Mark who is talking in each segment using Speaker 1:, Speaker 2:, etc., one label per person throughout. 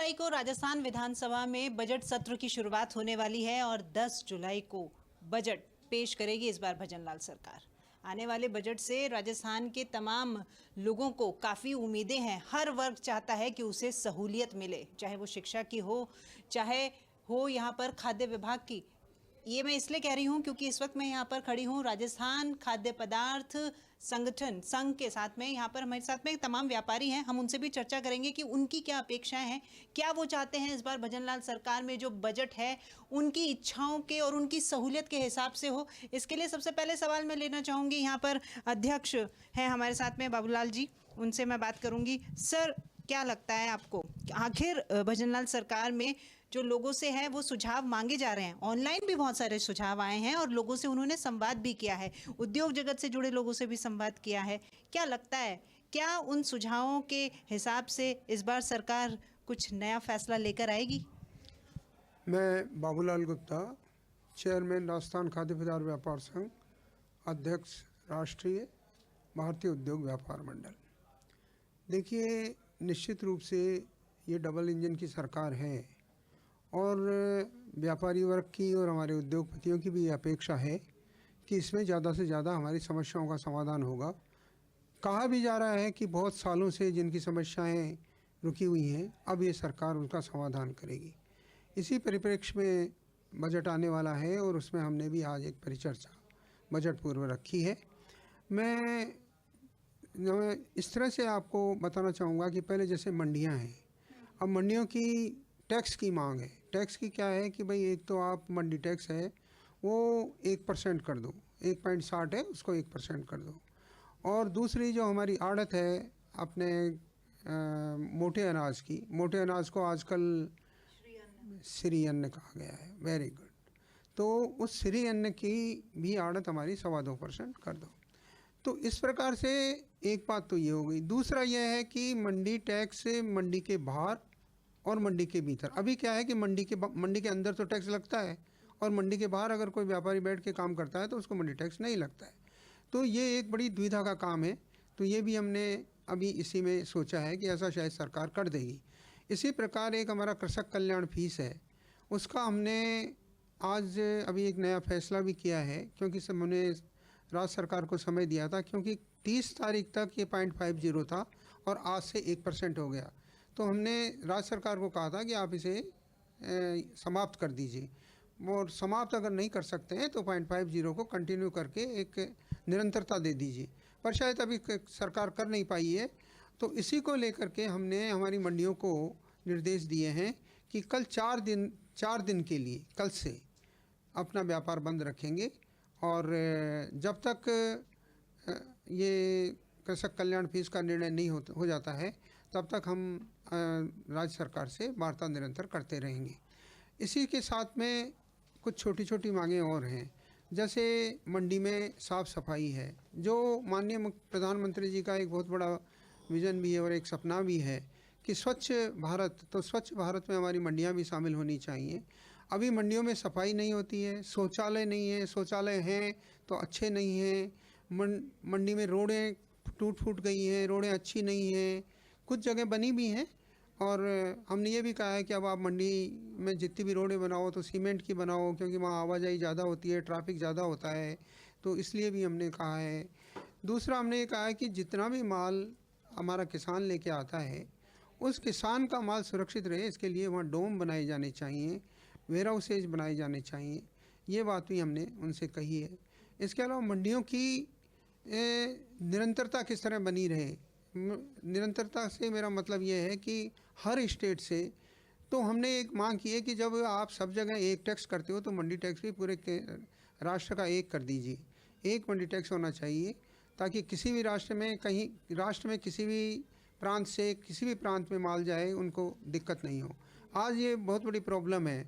Speaker 1: जुलाई को राजस्थान विधानसभा में बजट सत्र की शुरुआत होने वाली है और 10 जुलाई को बजट पेश करेगी इस बार भजनलाल सरकार। आने वाले बजट से राजस्थान के तमाम लोगों को काफ़ी उम्मीदें हैं। हर वर्ग चाहता है कि उसे सहूलियत मिले, चाहे वो शिक्षा की हो, चाहे हो यहाँ पर खाद्य विभाग की। ये मैं इसलिए कह रही हूँ क्योंकि इस वक्त मैं यहाँ पर खड़ी हूँ राजस्थान खाद्य पदार्थ संगठन संघ के साथ में। यहाँ पर हमारे साथ में तमाम व्यापारी हैं, हम उनसे भी चर्चा करेंगे कि उनकी क्या अपेक्षाएं हैं, क्या वो चाहते हैं इस बार भजनलाल सरकार में जो बजट है उनकी इच्छाओं के और उनकी सहूलियत के हिसाब से हो। इसके लिए सबसे पहले सवाल मैं लेना चाहूँगी, यहाँ पर अध्यक्ष हैं हमारे साथ में बाबूलाल जी, उनसे मैं बात करूँगी। सर, क्या लगता है आपको, आखिर भजनलाल सरकार में जो लोगों से है वो सुझाव मांगे जा रहे हैं, ऑनलाइन भी बहुत सारे सुझाव आए हैं और लोगों से उन्होंने संवाद भी किया है, उद्योग जगत से जुड़े लोगों से भी संवाद किया है। क्या लगता है, क्या उन सुझावों के हिसाब से इस बार सरकार कुछ नया फैसला लेकर आएगी?
Speaker 2: मैं बाबूलाल गुप्ता, चेयरमैन राजस्थान खाद्य पदार्थ व्यापार संघ, अध्यक्ष राष्ट्रीय भारतीय उद्योग व्यापार मंडल। देखिए, निश्चित रूप से ये डबल इंजन की सरकार है और व्यापारी वर्ग की और हमारे उद्योगपतियों की भी ये अपेक्षा है कि इसमें ज़्यादा से ज़्यादा हमारी समस्याओं का समाधान होगा। कहा भी जा रहा है कि बहुत सालों से जिनकी समस्याएं रुकी हुई हैं, अब ये सरकार उनका समाधान करेगी। इसी परिप्रेक्ष्य में बजट आने वाला है और उसमें हमने भी आज एक परिचर्चा बजट पूर्व रखी है। मैं इस तरह से आपको बताना चाहूँगा कि पहले जैसे मंडियाँ हैं, अब मंडियों की टैक्स की मांग है। टैक्स की क्या है कि भाई, एक तो आप मंडी टैक्स है वो 1% कर दो, 1.60 है उसको 1% कर दो। और दूसरी जो हमारी आड़त है अपने मोटे अनाज की, मोटे अनाज को आजकल श्री अन्न कहा गया है, वेरी गुड, तो उस श्री अन्न की भी आड़त हमारी 2.25% कर दो। तो इस प्रकार से एक बात तो ये हो गई। दूसरा यह है कि मंडी टैक्स मंडी के बाहर और मंडी के भीतर। अभी क्या है कि मंडी के अंदर तो टैक्स लगता है और मंडी के बाहर अगर कोई व्यापारी बैठ के काम करता है तो उसको मंडी टैक्स नहीं लगता है। तो ये एक बड़ी दुविधा का काम है। तो ये भी हमने अभी इसी में सोचा है कि ऐसा शायद सरकार कर देगी। इसी प्रकार एक हमारा कृषक कल्याण फीस है, उसका हमने आज अभी एक नया फैसला भी किया है, क्योंकि हमने राज्य सरकार को समय दिया था, क्योंकि 30 तारीख तक ये 0.50 था और आज से 1% हो गया। तो हमने राज्य सरकार को कहा था कि आप इसे समाप्त कर दीजिए, और समाप्त अगर नहीं कर सकते हैं तो 0.50 को कंटिन्यू करके एक निरंतरता दे दीजिए, पर शायद अभी सरकार कर नहीं पाई है। तो इसी को लेकर के हमने हमारी मंडियों को निर्देश दिए हैं कि कल 4 दिन के लिए कल से अपना व्यापार बंद रखेंगे, और जब तक ये कृषक कल्याण फीस का निर्णय नहीं हो जाता है तब तक हम राज्य सरकार से वार्ता निरंतर करते रहेंगे। इसी के साथ में कुछ छोटी छोटी मांगें और हैं, जैसे मंडी में साफ़ सफाई है, जो माननीय प्रधानमंत्री जी का एक बहुत बड़ा विज़न भी है और एक सपना भी है कि स्वच्छ भारत। तो स्वच्छ भारत में हमारी मंडियां भी शामिल होनी चाहिए। अभी मंडियों में सफाई नहीं होती है, शौचालय नहीं है, शौचालय हैं तो अच्छे नहीं हैं, मंडी में रोडें टूट फूट गई हैं, रोडें अच्छी नहीं हैं, कुछ जगह बनी भी हैं। और हमने ये भी कहा है कि अब आप मंडी में जितनी भी रोडें बनाओ तो सीमेंट की बनाओ, क्योंकि वहाँ आवाजाही ज़्यादा होती है, ट्रैफिक ज़्यादा होता है, तो इसलिए भी हमने कहा है। दूसरा हमने ये कहा है कि जितना भी माल हमारा किसान लेके आता है उस किसान का माल सुरक्षित रहे, इसके लिए वहाँ डोम बनाए जाने चाहिए, वेयर हाउसेज बनाए जाने चाहिए। ये बात भी हमने उनसे कही है। इसके अलावा मंडियों की निरंतरता किस तरह बनी रहे। निरंतरता से मेरा मतलब ये है कि हर स्टेट से, तो हमने एक मांग की है कि जब आप सब जगह एक टैक्स करते हो तो मंडी टैक्स भी पूरे राष्ट्र का एक कर दीजिए। एक मंडी टैक्स होना चाहिए ताकि किसी भी राष्ट्र में किसी भी प्रांत से किसी भी प्रांत में माल जाए उनको दिक्कत नहीं हो। आज ये बहुत बड़ी प्रॉब्लम है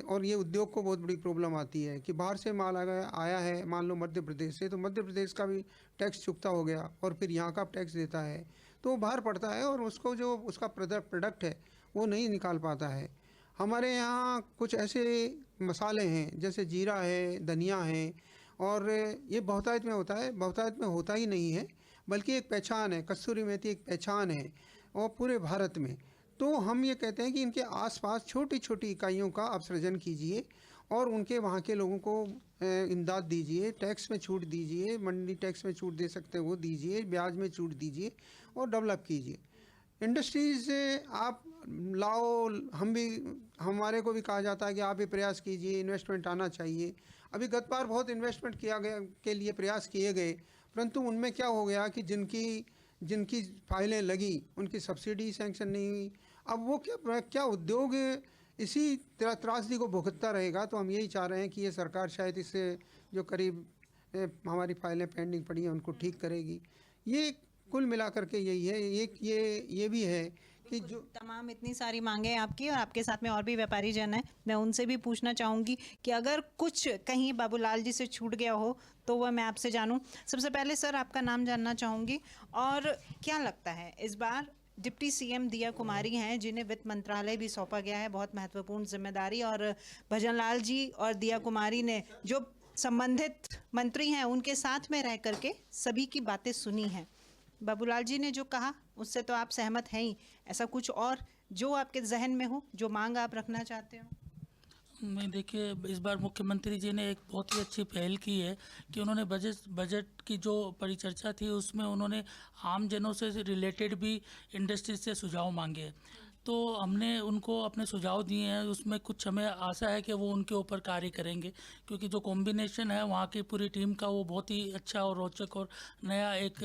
Speaker 2: और ये उद्योग को बहुत बड़ी प्रॉब्लम आती है कि बाहर से माल आया है, मान लो मध्य प्रदेश से, तो मध्य प्रदेश का भी टैक्स चुकता हो गया और फिर यहाँ का टैक्स देता है तो वो बाहर पड़ता है और उसको जो उसका प्रोडक्ट है वो नहीं निकाल पाता है। हमारे यहाँ कुछ ऐसे मसाले हैं जैसे जीरा है, धनिया है, और ये बहुतायत में होता है, बहुतायत में होता ही नहीं है, बल्कि एक पहचान है। कसूरी मेथी एक पहचान है और पूरे भारत में। तो हम ये कहते हैं कि इनके आसपास छोटी छोटी इकाइयों का अपसृजन कीजिए और उनके वहाँ के लोगों को इमदाद दीजिए, टैक्स में छूट दीजिए, मंडी टैक्स में छूट दे सकते हैं वो दीजिए, ब्याज में छूट दीजिए और डेवलप कीजिए। इंडस्ट्रीज़ आप लाओ, हमारे को भी कहा जाता है कि आप भी प्रयास कीजिए, इन्वेस्टमेंट आना चाहिए। अभी गत बार बहुत इन्वेस्टमेंट किया गया के लिए प्रयास किए गए, परंतु उनमें क्या हो गया कि जिनकी फाइलें लगी उनकी सब्सिडी सैंक्शन नहीं हुई। अब वो क्या उद्योग इसी त्रासदी को भुगतता रहेगा। तो हम यही चाह रहे हैं कि ये सरकार शायद इससे जो करीब हमारी फाइलें पेंडिंग पड़ी हैं उनको ठीक करेगी। ये कुल मिलाकर के यही है। एक ये भी है कि जो
Speaker 1: तमाम इतनी सारी मांगे हैं आपकी और आपके साथ में और भी व्यापारी जन हैं, मैं उनसे भी पूछना चाहूँगी कि अगर कुछ कहीं बाबूलाल जी से छूट गया हो तो वह मैं आपसे जानूं। सबसे पहले सर आपका नाम जानना चाहूँगी और क्या लगता है इस बार डिप्टी सीएम दिया कुमारी हैं जिन्हें वित्त मंत्रालय भी सौंपा गया है, बहुत महत्वपूर्ण जिम्मेदारी, और भजनलाल जी और दिया कुमारी ने जो संबंधित मंत्री हैं उनके साथ में रह करके सभी की बातें सुनी हैं। बाबूलाल जी ने जो कहा उससे तो आप सहमत हैं ही, ऐसा कुछ और जो आपके जहन में हो, जो मांग आप रखना चाहते हो?
Speaker 3: मैं देखिए, इस बार मुख्यमंत्री जी ने एक बहुत ही अच्छी पहल की है कि उन्होंने बजट की जो परिचर्चा थी उसमें उन्होंने आम जनों से रिलेटेड भी इंडस्ट्री से सुझाव मांगे। तो हमने उनको अपने सुझाव दिए हैं, उसमें कुछ हमें आशा है कि वो उनके ऊपर कार्य करेंगे, क्योंकि जो कॉम्बिनेशन है वहाँ की पूरी टीम का वो बहुत ही अच्छा और रोचक और नया एक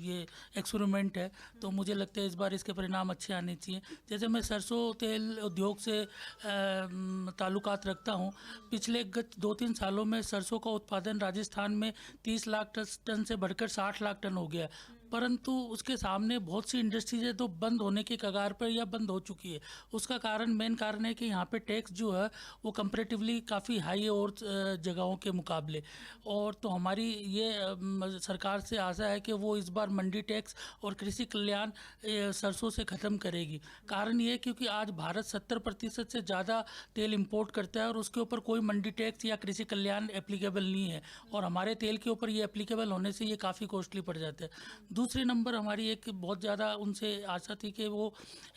Speaker 3: ये एक्सपेरिमेंट है। तो मुझे लगता है इस बार इसके परिणाम अच्छे आने चाहिए। जैसे मैं सरसों तेल उद्योग से ताल्लुकात रखता हूँ। पिछले गत 2-3 सालों में सरसों का उत्पादन राजस्थान में 30 लाख टन से बढ़कर 60 लाख टन हो गया, परंतु उसके सामने बहुत सी इंडस्ट्रीज है तो बंद होने की कगार पर या बंद हो चुकी है। उसका मेन कारण है कि यहाँ पे टैक्स जो है वो कंपैरेटिवली काफ़ी हाई है और जगहों के मुकाबले। और तो हमारी ये सरकार से आशा है कि वो इस बार मंडी टैक्स और कृषि कल्याण सरसों से ख़त्म करेगी। कारण ये क्योंकि आज भारत 70% से ज़्यादा तेल इंपोर्ट करता है और उसके ऊपर कोई मंडी टैक्स या कृषि कल्याण एप्लीकेबल नहीं है, और हमारे तेल के ऊपर ये एप्लीकेबल होने से ये काफ़ी कॉस्टली पड़ जाता है। दूसरे नंबर हमारी एक बहुत ज़्यादा उनसे आशा थी कि वो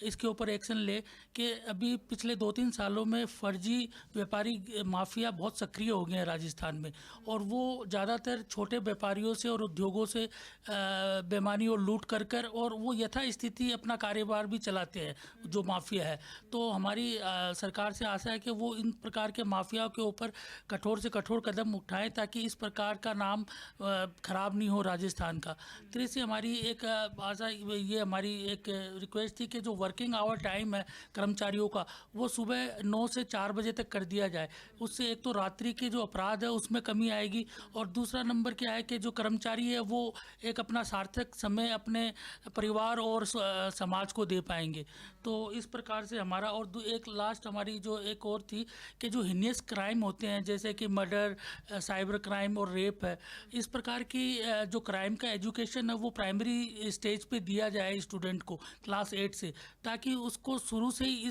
Speaker 3: इसके ऊपर एक्शन ले कि अभी पिछले 2-3 सालों में फर्जी व्यापारी माफिया बहुत सक्रिय हो गए हैं राजस्थान में, और वो ज़्यादातर छोटे व्यापारियों से और उद्योगों से बेईमानी और लूट कर और वो यथास्थिति अपना कारोबार भी चलाते हैं जो माफिया है। तो हमारी सरकार से आशा है कि वो इन प्रकार के माफियाओं के ऊपर कठोर से कठोर कदम उठाएं ताकि इस प्रकार का नाम खराब नहीं हो राजस्थान का। तीसरी हमारी एक आशा ये हमारी एक रिक्वेस्ट थी कि जो वर्किंग आवर टाइम है कर्मचारियों का वो सुबह 9 से 4 बजे तक कर दिया जाए। उससे एक तो रात्रि के जो अपराध है उसमें कमी आएगी, और दूसरा नंबर क्या है कि जो कर्मचारी है वो एक अपना सार्थक समय अपने परिवार और समाज को दे पाएंगे। तो इस प्रकार से हमारा, और एक लास्ट हमारी जो एक और थी कि जो हिनियस क्राइम होते हैं जैसे कि मर्डर, साइबर क्राइम और रेप है, इस प्रकार की जो क्राइम का एजुकेशन है वो प्राइमरी स्टेज पे दिया जाए स्टूडेंट को क्लास 8 से, ताकि उसको शुरू से ही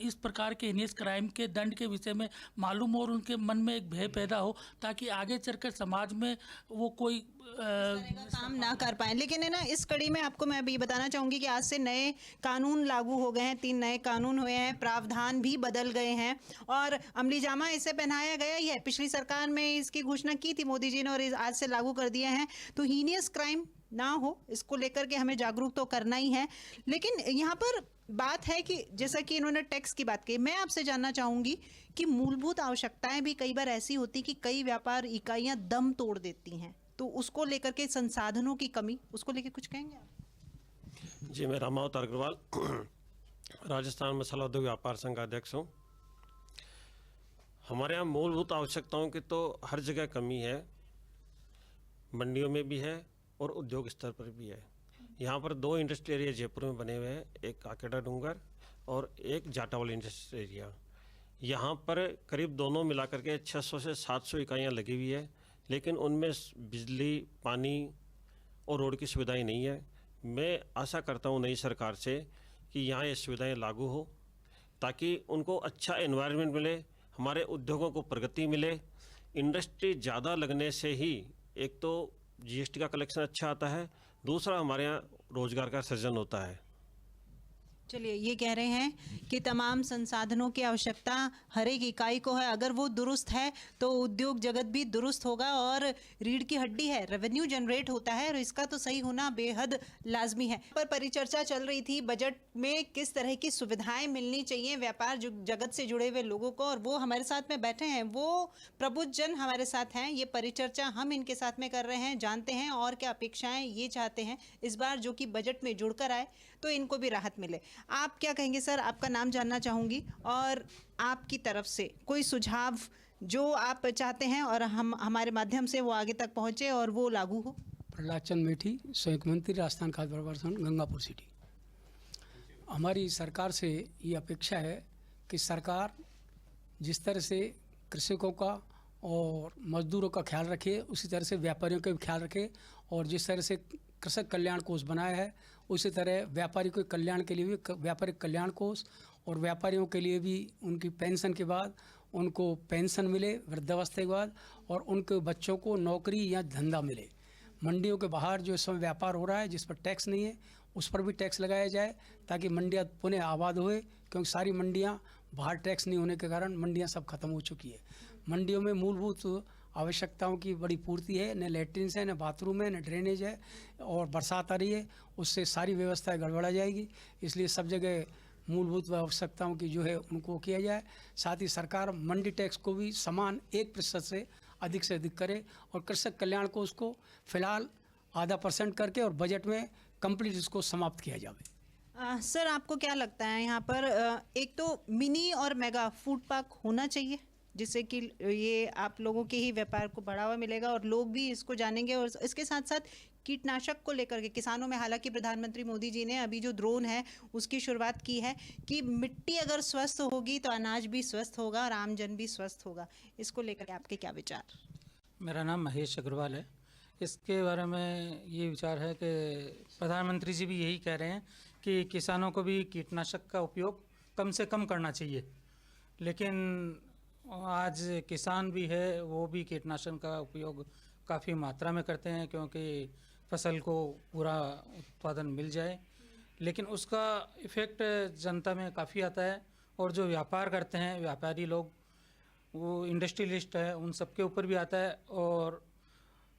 Speaker 3: इस प्रकार के हिनियस क्राइम के दंड के विषय में मालूम और उनके मन में एक भय पैदा हो, ताकि आगे चलकर समाज में वो कोई
Speaker 1: काम ना कर पाए। लेकिन है ना, इस कड़ी में आपको मैं अभी बताना चाहूंगी कि आज से नए कानून लागू हो गए हैं, 3 नए कानून हुए हैं, प्रावधान भी बदल गए हैं और अमली जामा इसे पहनाया गया ही है। पिछली सरकार में इसकी घोषणा की थी मोदी जी ने और आज से लागू कर दिया है। तो हीनियस क्राइम ना हो, इसको लेकर के हमें जागरूक तो करना ही है। लेकिन यहाँ पर बात है कि जैसा कि इन्होंने टैक्स की बात की, मैं आपसे जानना चाहूंगी कि मूलभूत आवश्यकताएं भी कई बार ऐसी होती कि कई व्यापार इकाइयां दम तोड़ देती हैं, तो उसको लेकर के संसाधनों की कमी, उसको लेकर कुछ कहेंगे आप?
Speaker 4: जी, मैं रामावतार अग्रवाल राजस्थान मसाला उद्योग व्यापार संघ का अध्यक्ष हूँ। हमारे यहाँ मूलभूत आवश्यकताओं की तो हर जगह कमी है, मंडियों में भी है और उद्योग स्तर पर भी है। यहाँ पर 2 इंडस्ट्री एरिया जयपुर में बने हुए हैं, एक काकेटा डूंगर और एक जाटावल इंडस्ट्री एरिया। यहाँ पर करीब दोनों मिलाकर के 600 से 700 इकाइयाँ लगी हुई है, लेकिन उनमें बिजली, पानी और रोड की सुविधाएं नहीं है। मैं आशा करता हूँ नई सरकार से कि यहाँ ये सुविधाएं लागू हो ताकि उनको अच्छा एनवायरनमेंट मिले, हमारे उद्योगों को प्रगति मिले। इंडस्ट्री ज़्यादा लगने से ही एक तो जीएसटी का कलेक्शन अच्छा आता है, दूसरा हमारे यहाँ रोजगार का सृजन होता है।
Speaker 1: चलिए, ये कह रहे हैं कि तमाम संसाधनों की आवश्यकता हर एक इकाई को है, अगर वो दुरुस्त है तो उद्योग जगत भी दुरुस्त होगा और रीढ़ की हड्डी है, रेवेन्यू जनरेट होता है और इसका तो सही होना बेहद लाजमी है। पर परिचर्चा चल रही थी बजट में किस तरह की सुविधाएं मिलनी चाहिए व्यापार जगत से जुड़े हुए लोगों को, और वो हमारे साथ में बैठे हैं, वो प्रबुद्ध जन हमारे साथ हैं। ये परिचर्चा हम इनके साथ में कर रहे हैं, जानते हैं और क्या अपेक्षाएं ये चाहते हैं इस बार जो कि बजट में जुड़कर आए तो इनको भी राहत मिले। आप क्या कहेंगे सर? आपका नाम जानना चाहूँगी और आपकी तरफ से कोई सुझाव जो आप चाहते हैं और हम हमारे माध्यम से वो आगे तक पहुँचे और वो लागू हो।
Speaker 5: प्रहलाद चंद मेठी, संयुक्त मंत्री राजस्थान खाद्य व्यापार संघ, गंगापुर सिटी। हमारी सरकार से ये अपेक्षा है कि सरकार जिस तरह से कृषकों का और मजदूरों का ख्याल रखे उसी तरह से व्यापारियों का भी ख्याल रखे, और जिस तरह से कृषक कल्याण कोष बनाया है उसी तरह व्यापारियों के कल्याण के लिए भी व्यापारिक कल्याण कोष, और व्यापारियों के लिए भी उनकी पेंशन के बाद उनको पेंशन मिले वृद्धावस्था के बाद, और उनके बच्चों को नौकरी या धंधा मिले। मंडियों के बाहर जो इस समय व्यापार हो रहा है जिस पर टैक्स नहीं है उस पर भी टैक्स लगाया जाए ताकि मंडियाँ पुनः आबाद होए, क्योंकि सारी मंडियाँ बाहर टैक्स नहीं होने के कारण मंडियाँ सब खत्म हो चुकी है। मंडियों में मूलभूत आवश्यकताओं की बड़ी पूर्ति है, न लैट्रिन्स है, न बाथरूम है, न ड्रेनेज है, और बरसात आ रही है उससे सारी व्यवस्थाएं गड़बड़ा जाएगी। इसलिए सब जगह मूलभूत आवश्यकताओं की जो है उनको किया जाए। साथ ही सरकार मंडी टैक्स को भी समान 1% से अधिक करे, और कृषक कल्याण को उसको फिलहाल 0.5% करके और बजट में कंप्लीट इसको समाप्त किया जाए।
Speaker 1: सर, आपको क्या लगता है यहाँ पर एक तो मिनी और मेगा फूड पार्क होना चाहिए जिससे कि ये आप लोगों के ही व्यापार को बढ़ावा मिलेगा और लोग भी इसको जानेंगे, और इसके साथ साथ कीटनाशक को लेकर के किसानों में, हालांकि प्रधानमंत्री मोदी जी ने अभी जो ड्रोन है उसकी शुरुआत की है कि मिट्टी अगर स्वस्थ होगी तो अनाज भी स्वस्थ होगा और आमजन भी स्वस्थ होगा। इसको लेकर के आपके क्या विचार?
Speaker 6: मेरा नाम महेश अग्रवाल है। इसके बारे में ये विचार है कि प्रधानमंत्री जी भी यही कह रहे हैं कि किसानों को भी कीटनाशक का उपयोग कम से कम करना चाहिए, लेकिन आज किसान भी है वो भी कीटनाशक का उपयोग काफ़ी मात्रा में करते हैं क्योंकि फसल को पूरा उत्पादन मिल जाए, लेकिन उसका इफ़ेक्ट जनता में काफ़ी आता है। और जो व्यापार करते हैं व्यापारी लोग, वो इंडस्ट्रियलिस्ट है, उन सब के ऊपर भी आता है, और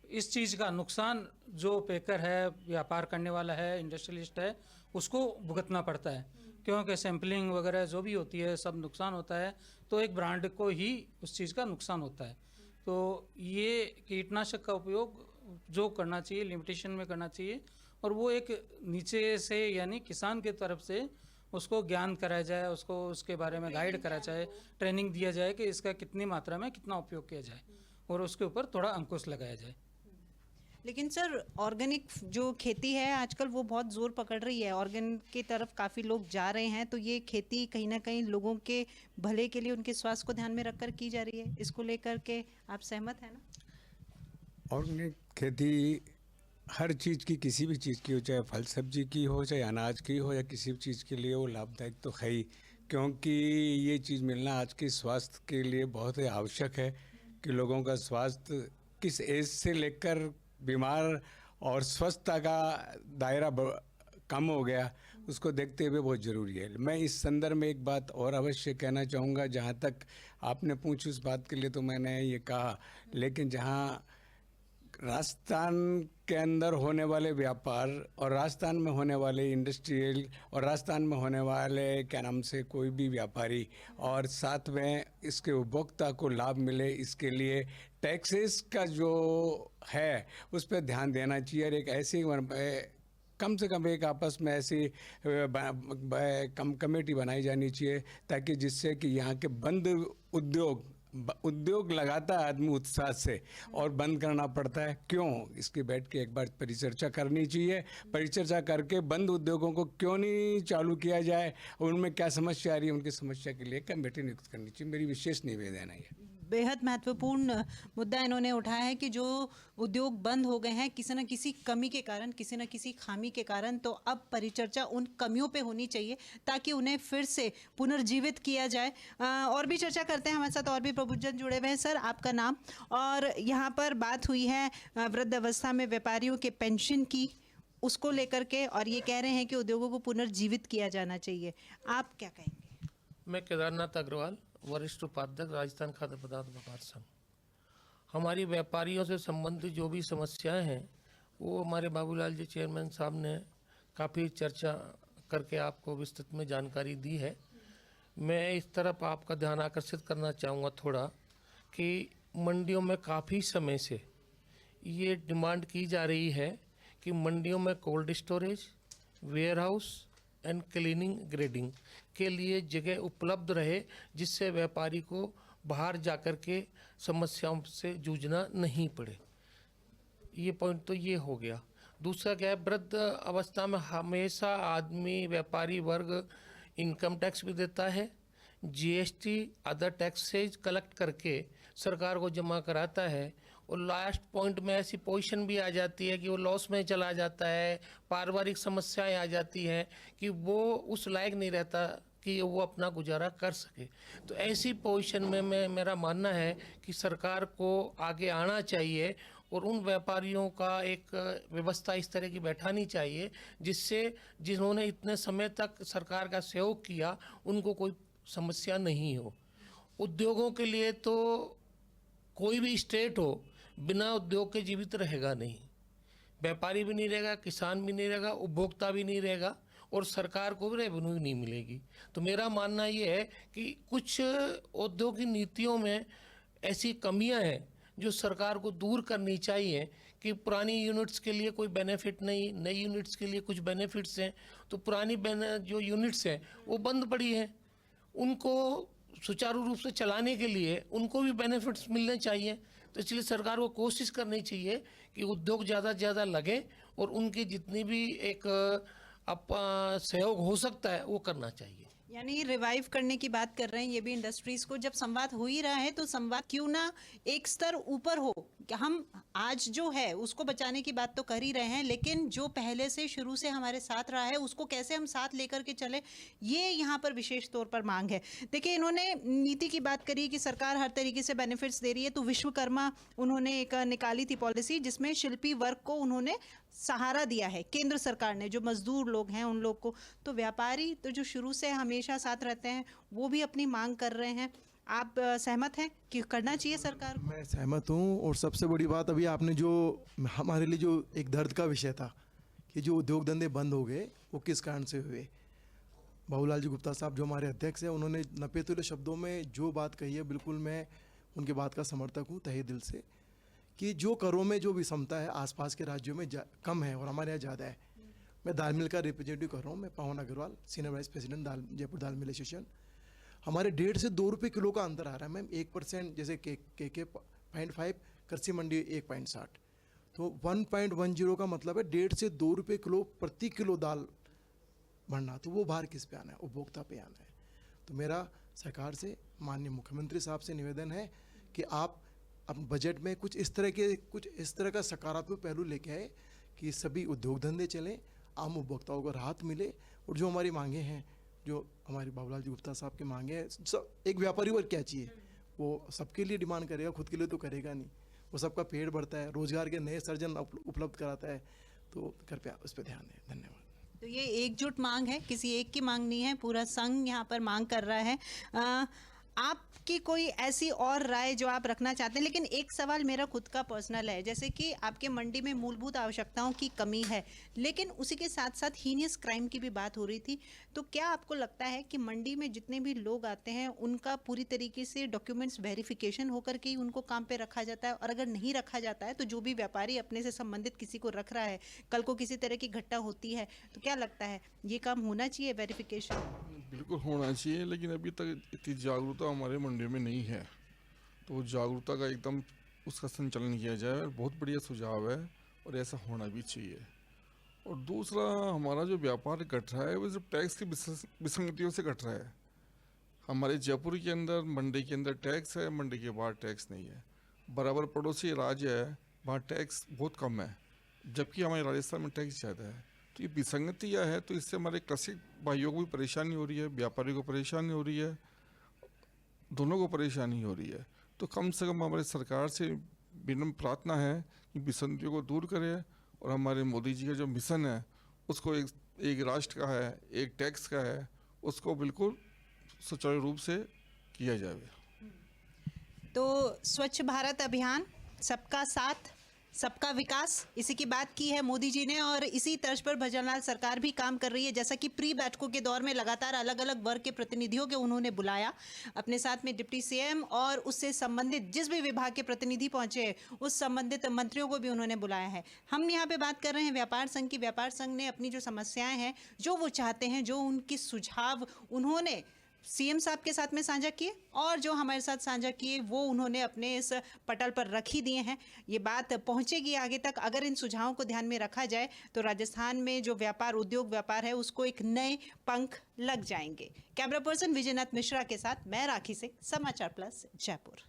Speaker 6: इस चीज़ का नुकसान जो पैकर है, व्यापार करने वाला है, इंडस्ट्रियलिस्ट है, उसको भुगतना पड़ता है, क्योंकि सैम्पलिंग वगैरह जो भी होती है सब नुकसान होता है, तो एक ब्रांड को ही उस चीज़ का नुकसान होता है। तो ये कीटनाशक का उपयोग जो करना चाहिए लिमिटेशन में करना चाहिए, और वो एक नीचे से यानी किसान की तरफ से उसको ज्ञान कराया जाए, उसको उसके बारे में गाइड करा जाए, ट्रेनिंग दिया जाए कि इसका कितनी मात्रा में कितना उपयोग किया जाए, और उसके ऊपर थोड़ा अंकुश लगाया जाए।
Speaker 1: लेकिन सर, ऑर्गेनिक जो खेती है आजकल वो बहुत ज़ोर पकड़ रही है, ऑर्गेनिक की तरफ काफ़ी लोग जा रहे हैं, तो ये खेती कहीं ना कहीं लोगों के भले के लिए, उनके स्वास्थ्य को ध्यान में रखकर की जा रही है। इसको लेकर के आप सहमत हैं ना?
Speaker 7: ऑर्गेनिक खेती हर चीज़ की, किसी भी चीज़ की हो, चाहे फल सब्जी की हो, चाहे अनाज की हो, या किसी भी चीज़ के लिए वो लाभदायक तो है ही, क्योंकि ये चीज़ मिलना आज के स्वास्थ्य के लिए बहुत ही आवश्यक है कि लोगों का स्वास्थ्य किस एज से लेकर बीमार और स्वस्थता का दायरा कम हो गया, उसको देखते हुए बहुत ज़रूरी है। मैं इस संदर्भ में एक बात और अवश्य कहना चाहूँगा, जहाँ तक आपने पूछी उस बात के लिए तो मैंने ये कहा, लेकिन जहाँ राजस्थान के अंदर होने वाले व्यापार और राजस्थान में होने वाले इंडस्ट्रियल और राजस्थान में होने वाले क्या नाम से कोई भी व्यापारी और साथ में इसके उपभोक्ता को लाभ मिले, इसके लिए टैक्सेस का जो है उस पर ध्यान देना चाहिए। और एक ऐसी कम से कम एक आपस में ऐसी कमेटी बनाई जानी चाहिए ताकि जिससे कि यहाँ के बंद उद्योग लगाता है आदमी उत्साह से और बंद करना पड़ता है। क्यों? इसकी बैठ के एक बार परिचर्चा करनी चाहिए। परिचर्चा करके बंद उद्योगों को क्यों नहीं चालू किया जाए, उनमें क्या समस्या आ रही है, उनकी समस्या के लिए कमेटी नियुक्त करनी चाहिए। मेरी विशेष निवेदन है।
Speaker 1: बेहद महत्वपूर्ण मुद्दा इन्होंने उठाया है कि जो उद्योग बंद हो गए हैं किसी न किसी कमी के कारण, किसी न किसी खामी के कारण, तो अब परिचर्चा उन कमियों पे होनी चाहिए ताकि उन्हें फिर से पुनर्जीवित किया जाए। और भी चर्चा करते हैं, हमारे साथ और भी प्रबुद्धजन जुड़े हुए हैं। सर, आपका नाम? और यहाँ पर बात हुई है वृद्ध अवस्था में व्यापारियों के पेंशन की, उसको लेकर के, और ये कह रहे हैं कि उद्योगों को पुनर्जीवित किया जाना चाहिए। आप क्या कहेंगे?
Speaker 8: मैं केदारनाथ अग्रवाल, वरिष्ठ उपाध्यक्ष राजस्थान खाद्य पदार्थ व्यापार संघ। हमारी व्यापारियों से संबंधित जो भी समस्याएं हैं वो हमारे बाबूलाल जी चेयरमैन साहब ने काफ़ी चर्चा करके आपको विस्तृत में जानकारी दी है। मैं इस तरफ आपका ध्यान आकर्षित करना चाहूँगा थोड़ा कि मंडियों में काफ़ी समय से ये डिमांड की जा रही है कि मंडियों में cold storage, warehouse and cleaning grading के लिए जगह उपलब्ध रहे, जिससे व्यापारी को बाहर जाकर के समस्याओं से जूझना नहीं पड़े। ये पॉइंट तो ये हो गया। दूसरा क्या है, वृद्ध अवस्था में हमेशा आदमी व्यापारी वर्ग इनकम टैक्स भी देता है, जीएसटी अदर टैक्सेज कलेक्ट करके सरकार को जमा कराता है, और लास्ट पॉइंट में ऐसी पोजीशन भी आ जाती है कि वो लॉस में चला जाता है, पारिवारिक समस्याएं आ जाती हैं कि वो उस लायक नहीं रहता कि वो अपना गुजारा कर सके। तो ऐसी पोजीशन में मेरा मानना है कि सरकार को आगे आना चाहिए और उन व्यापारियों का एक व्यवस्था इस तरह की बैठानी चाहिए जिससे जिन्होंने इतने समय तक सरकार का सहयोग किया उनको कोई समस्या नहीं हो। उद्योगों के लिए तो कोई भी स्टेट हो बिना उद्योग के जीवित रहेगा नहीं, व्यापारी भी नहीं रहेगा, किसान भी नहीं रहेगा, उपभोक्ता भी नहीं रहेगा और सरकार को भी रेवेन्यू नहीं मिलेगी। तो मेरा मानना ये है कि कुछ औद्योगिक नीतियों में ऐसी कमियां हैं जो सरकार को दूर करनी चाहिए कि पुरानी यूनिट्स के लिए कोई बेनिफिट नहीं, नई यूनिट्स के लिए कुछ बेनिफिट्स हैं। तो पुरानी जो यूनिट्स हैं वो बंद पड़ी हैं, उनको सुचारू रूप से चलाने के लिए उनको भी बेनिफिट्स मिलने चाहिए। तो इसलिए सरकार को कोशिश करनी चाहिए कि उद्योग ज़्यादा से ज़्यादा लगे और उनकी जितनी भी एक सहयोग हो सकता है वो करना चाहिए।
Speaker 1: यानी रिवाइव करने की बात कर रहे हैं ये भी इंडस्ट्रीज को। जब संवाद हो ही रहा है तो संवाद क्यों ना एक स्तर ऊपर हो। कि हम आज जो है उसको बचाने की बात तो कर ही रहे हैं, लेकिन जो पहले से शुरू से हमारे साथ रहा है उसको कैसे हम साथ लेकर के चले, ये यहाँ पर विशेष तौर पर मांग है। देखिए, इन्होंने नीति की बात करी कि सरकार हर तरीके से बेनिफिट्स दे रही है, तो विश्वकर्मा उन्होंने एक निकाली थी पॉलिसी जिसमें शिल्पी वर्ग को उन्होंने सहारा दिया है, केंद्र सरकार ने, जो मजदूर लोग हैं उन लोग को। तो व्यापारी तो जो शुरू से हमेशा साथ रहते हैं वो भी अपनी मांग कर रहे हैं। आप सहमत हैं कि करना चाहिए सरकार को?
Speaker 9: मैं सहमत हूँ। और सबसे बड़ी बात, अभी आपने जो हमारे लिए जो एक दर्द का विषय था कि जो उद्योग धंधे बंद हो गए वो किस कारण से हुए, बाबूलाल जी गुप्ता साहब जो हमारे अध्यक्ष हैं उन्होंने नपेतुले शब्दों में जो बात कही है, बिल्कुल मैं उनकी बात का समर्थक हूँ तहे दिल से, कि जो करों में जो विषमता है आसपास के राज्यों में कम है और हमारे यहाँ ज़्यादा है। मैं दाल मिल का रिप्रेजेंटेटिव कर रहा हूँ, मैं Pawan Agarwal, senior vice president Jaipur dal mill association. हमारे 1.5 से 2 रुपये किलो का अंतर आ रहा है मैम। 1% जैसे के 0.5, कृषि मंडी 1.60, तो 1.10 का मतलब है 1.5 से 2 रुपये किलो प्रति किलो दाल बढ़ना। तो वो भार किस पे आना है? उपभोक्ता पे आना है। तो मेरा सरकार से, माननीय मुख्यमंत्री साहब से निवेदन है कि आप अपने बजट में कुछ इस तरह का सकारात्मक पहलू लेके आए कि सभी उद्योग धंधे चलें, आम उपभोक्ताओं को राहत मिले। और जो हमारी मांगे हैं, जो हमारे बाबूलाल जी गुप्ता साहब की मांगे हैं, सब एक व्यापारी वर्ग क्या चाहिए, वो सबके लिए डिमांड करेगा, खुद के लिए तो करेगा नहीं। वो सबका पेट बढ़ता है, रोजगार के नए सर्जन उपलब्ध कराता है। तो कृपया उस पर ध्यान दें। धन्यवाद।
Speaker 1: तो ये एकजुट मांग है, किसी एक की मांग नहीं है, पूरा संघ यहाँ पर मांग कर रहा है। आपकी कोई ऐसी और राय जो आप रखना चाहते हैं? लेकिन एक सवाल मेरा खुद का पर्सनल है, जैसे कि आपके मंडी में मूलभूत आवश्यकताओं की कमी है, लेकिन उसी के साथ साथ हीनियस क्राइम की भी बात हो रही थी। तो क्या आपको लगता है कि मंडी में जितने भी लोग आते हैं उनका पूरी तरीके से डॉक्यूमेंट्स वेरिफिकेशन होकर के ही उनको काम पे रखा जाता है? और अगर नहीं रखा जाता है तो जो भी व्यापारी अपने से संबंधित किसी को रख रहा है, कल को किसी तरह की घटना होती है तो क्या लगता है ये काम होना चाहिए वेरिफिकेशन?
Speaker 10: बिल्कुल होना चाहिए, लेकिन अभी तक इतनी जागरूकता हमारे मंडी में नहीं है। तो जागरूकता का एकदम उसका संचालन किया जाए, बहुत बढ़िया सुझाव है और ऐसा होना भी चाहिए। और दूसरा, हमारा जो व्यापार घट रहा है वो सिर्फ टैक्स की विसंगतियों से घट रहा है। हमारे जयपुर के अंदर मंडी के अंदर टैक्स है, मंडी के बाहर टैक्स नहीं है। बराबर पड़ोसी राज्य है, वहाँ टैक्स बहुत कम है, जबकि हमारे राजस्थान में टैक्स ज़्यादा है। तो ये विसंगतियाँ है, तो इससे हमारे कृषि भाइयों को भी परेशानी हो रही है, व्यापारियों को परेशानी हो रही है, दोनों को परेशानी हो रही है। तो कम से कम हमारे सरकार से विनम्र प्रार्थना है कि विसंगतियों को दूर करें और हमारे मोदी जी का जो मिशन है उसको एक राष्ट्र का है, एक टैक्स का है, उसको बिल्कुल सुचारू रूप से किया जाए।
Speaker 1: तो स्वच्छ भारत अभियान, सबका साथ, सबका विकास, इसी की बात की है मोदी जी ने और इसी तर्ज पर भजनलाल सरकार भी काम कर रही है। जैसा कि प्री बैठकों के दौर में लगातार अलग अलग वर्ग के प्रतिनिधियों के उन्होंने बुलाया, अपने साथ में डिप्टी सीएम और उससे संबंधित जिस भी विभाग के प्रतिनिधि पहुंचे उस संबंधित मंत्रियों को भी उन्होंने बुलाया है। हम यहाँ पे बात कर रहे हैं व्यापार संघ की। व्यापार संघ ने अपनी जो समस्याएं हैं, जो वो चाहते हैं, जो उनकी सुझाव उन्होंने सीएम साहब के साथ में साझा किए और जो हमारे साथ साझा किए वो उन्होंने अपने इस पटल पर रख ही दिए हैं। ये बात पहुंचेगी आगे तक। अगर इन सुझावों को ध्यान में रखा जाए तो राजस्थान में जो व्यापार, उद्योग व्यापार है, उसको एक नए पंख लग जाएंगे। कैमरा पर्सन विजयनाथ मिश्रा के साथ मैं राखी सिंह, समाचार प्लस, जयपुर।